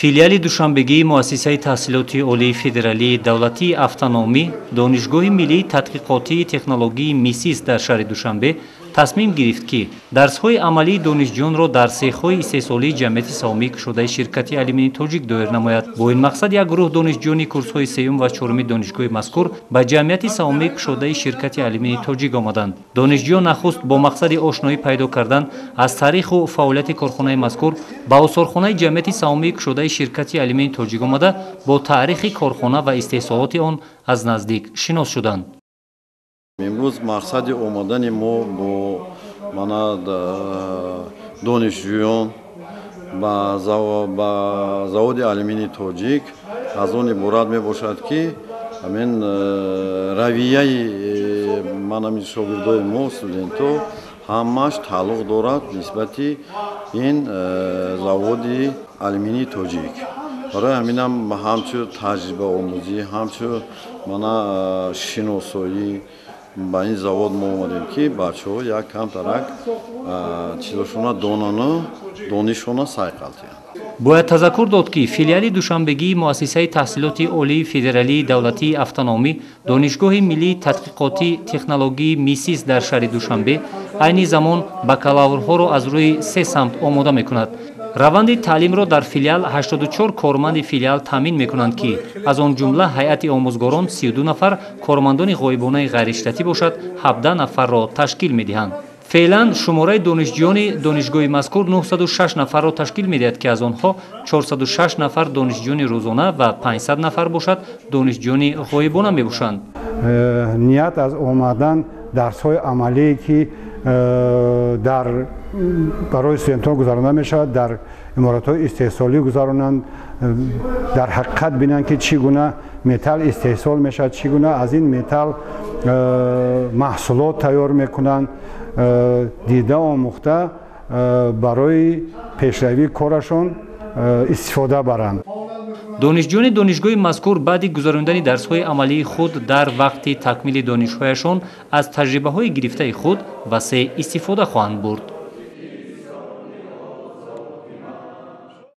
филиали душанбегии муассисаи таҳсилоти олии федералии давлатии автономӣ донишгоҳи миллии тадқиқотии технологии МИСИС дар шаҳри Душанбе тасмим гирифт ки дарсҳои амалии донишҷӯёнро дар сехҳои истеҳсолии ҷамъияти саҳомии кушодаи ширкати алюминии тоҷик доир намояд. Бо ин мақсад як гурӯҳ донишҷӯёни курсҳои сеюм ва чоруми донишгоҳи мазкур ба ҷамъияти саҳомии кушодаи ширкати алюминии тоҷик омаданд. Донишҷӯён нахуст бо мақсади ошноӣ пайдо кардан аз таъриху фаъолияти корхонаи мазкур ба осорхонаи ҷамъияти саҳомии кушодаи ширкати алюминии тоҷик омада бо таърихи корхона ва истеҳсолоти он аз наздик шинос шуданд. امروز مقصد اومدن ما با دانشجویان با زواد آلومینی تاجیک از آن عبارت می باشد که همین رویه من شاگردای ما استودنت‌ها همش تعلق دارد نسبت این زواد آلومینی تاجیک. برای همین همچون تجربه آموزی همچون شناسایی با این زواد ما اومدیم که بچه ها یک کم ترک چیزاشونا دانشونا سعی کردیم. باید تذکر داد که فیلیال دوشنبگی مؤسسه تحصیلات عالی فدرالی دولتی автономی دانشگاه ملی تحقیقاتی تکنولوژی میسیس در شهر دوشنبه عین زمان بکالورها را از روی سه سمت آماده میکند. روند تعلیم را در فیلیال 84 کارمند فیلیال تامین میکنند که از آن جمله هیئت آموزگاران 32 نفر کارمندان غایبانه غیر اشتراکی باشد 17 نفر را تشکیل میدهند. فعلا شماره دانشجویان دانشگاه مذکور 906 نفر را تشکیل میدهد که از آنها 406 نفر دانشجویان روزانه و 500 نفر باشد دانشجویان غایبانه میباشند. نیت از آمدن درس‌های عملی که برای استودنت‌ها گذرانده میشود در امارات‌های استحصالی گذرانند در حقیقت بینند که چگونه متل استحصال میشود چگونه از این متل محصولات تیار میکنند دیده آموخته برای پیشروی کارشان استفاده برند. دانشجویان دانشگاه مذکور بعد گذراندن درس‌های عملی خود در وقت تکمیل دانش‌هایشان از تجربه‌های گرفته خود واسه استفاده خواهند برد.